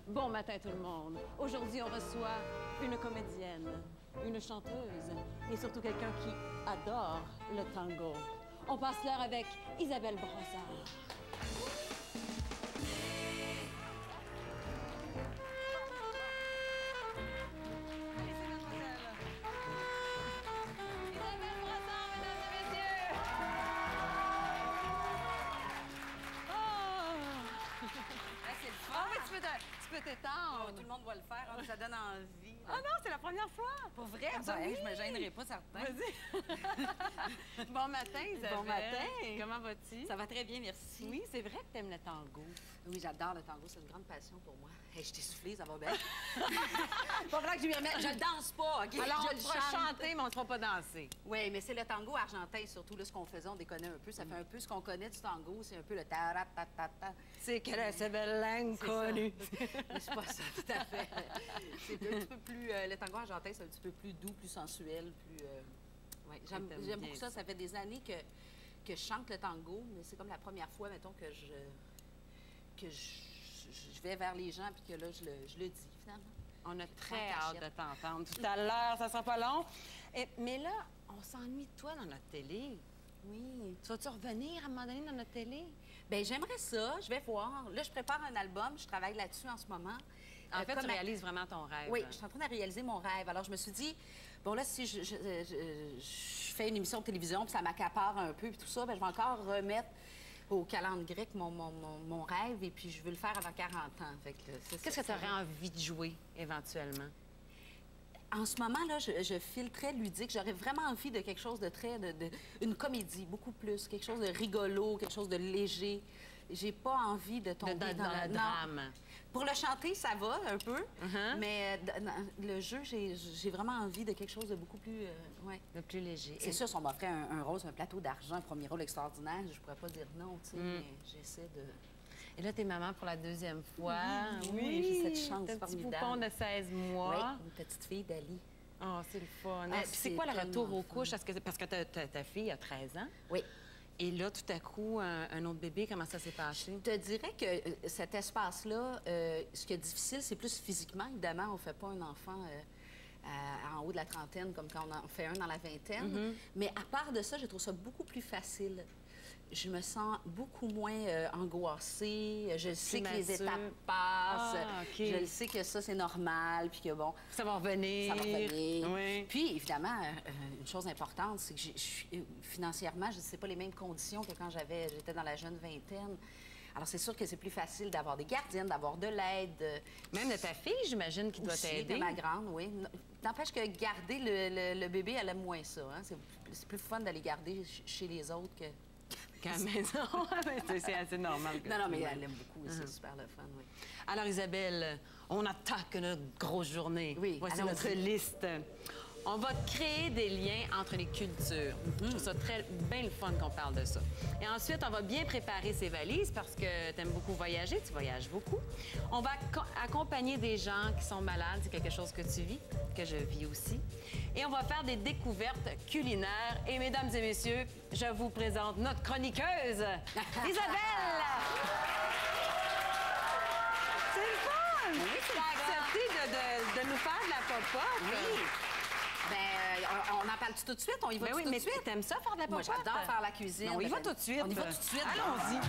Bon matin tout le monde. Aujourd'hui, on reçoit une comédienne, une chanteuse et surtout quelqu'un qui adore le tango. On passe l'heure avec Isabelle Brassard. Ah oui, tu peux t'étendre. Oh, tout le monde va le faire, hein, ça donne envie. Ah non, c'est la première fois. Pour vrai? Ah, Ben, oui. je me gênerai pas, certain. Vas-y. Bon matin, Isabelle. Bon matin. Comment vas-tu? Ça va très bien, merci. Oui, c'est vrai que t'aimes le tango. Oui, j'adore le tango, c'est une grande passion pour moi. Hey, je t'ai soufflé, ça va bien. Pas vrai que je m'y remette. Je le danse pas, OK? Alors, je on le pourra chante. chanter, mais on ne sera pas danser. Oui, mais c'est le tango argentin, surtout, là, ce qu'on faisait, on déconnait un peu. Ça fait un peu ce qu'on connaît du tango, c'est un peu le ta-ra-ta-ta-ta. C'est que la belle l'inconnue. Mais c'est pas ça, tout à fait. C'est un petit peu plus... le tango argentin, c'est un petit peu plus doux, plus sensuel, plus... Ouais, j'aime beaucoup ça. Ça fait des années que je chante le tango, mais c'est comme la première fois, mettons, que je vais vers les gens, puis que là, je le dis, finalement. On a très hâte de t'entendre. Tout à l'heure, ça sera pas long. Mais là, on s'ennuie de toi dans notre télé. Oui. Tu vas-tu revenir à un moment donné dans notre télé? Bien, j'aimerais ça. Je vais voir. Là, je prépare un album. Je travaille là-dessus en ce moment. En fait, tu réalises vraiment ton rêve. Oui, je suis en train de réaliser mon rêve. Alors, je me suis dit, bon, là, si je fais une émission de télévision, puis ça m'accapare un peu, puis tout ça, bien, je vais encore remettre au calendrier grec mon rêve, et puis je veux le faire avant 40 ans. Qu'est-ce que tu aurais envie de jouer, éventuellement? En ce moment, là, je file très ludique. J'aurais vraiment envie de quelque chose de très... une comédie, beaucoup plus. Quelque chose de rigolo, quelque chose de léger. J'ai pas envie de tomber dans le drame. Pour le chanter, ça va un peu. Mais dans le jeu, j'ai vraiment envie de quelque chose de beaucoup plus... ouais. De plus léger. C'est sûr, si on m'offrait un rose, un plateau d'argent, un premier rôle extraordinaire, je pourrais pas dire non, tu sais, mais j'essaie de... Et là, t'es maman pour la deuxième fois. Oui, j'ai cette chance t'as un petit formidable. poupon de 16 mois. Oui, une petite fille d'Ali. Oh, c'est le fun. Ah, Puis c'est quoi le retour aux fun. couches? Parce que ta fille a 13 ans. Oui. Et là, tout à coup, un autre bébé, comment ça s'est passé? Je te dirais que cet espace-là, ce qui est difficile, c'est plus physiquement. Évidemment, on ne fait pas un enfant en haut de la trentaine comme quand on en fait un dans la vingtaine. Mais à part de ça, je trouve ça beaucoup plus facile. Je me sens beaucoup moins angoissée. Je sais que les étapes passent. Ah, OK. Je le sais que ça, c'est normal. Puis que bon... Ça va revenir. Ça va revenir. Oui. Puis, évidemment, une chose importante, c'est que financièrement, je ne sais pas les mêmes conditions que quand j'étais dans la jeune vingtaine. Alors, c'est sûr que c'est plus facile d'avoir des gardiennes, d'avoir de l'aide. Même de ta fille, j'imagine, qui doit t'aider. De ma grande, oui. N'empêche que garder le bébé, elle aime moins ça. Hein? C'est plus fun d'aller garder chez les autres que... Qu'à la maison. C'est assez normal. Non, mais elle aime beaucoup. C'est super le fun, oui. Alors, Isabelle, on attaque notre grosse journée. Oui, voici notre liste. On va créer des liens entre les cultures. Je trouve ça bien le fun qu'on parle de ça. Et ensuite, on va bien préparer ses valises parce que tu aimes beaucoup voyager, tu voyages beaucoup. On va accompagner des gens qui sont malades, c'est quelque chose que tu vis, que je vis aussi. Et on va faire des découvertes culinaires. Et mesdames et messieurs, je vous présente notre chroniqueuse, Isabelle! C'est le fun! Oui, c'est le fun. Accepté de nous faire de la pop-up. Oui. Bien, on en parle tout de suite? On y va tout de suite? Mais t'aimes ça faire de la Moi, pop-up? j'adore faire la cuisine. On y va tout de suite. On y va tout de suite. Allons-y.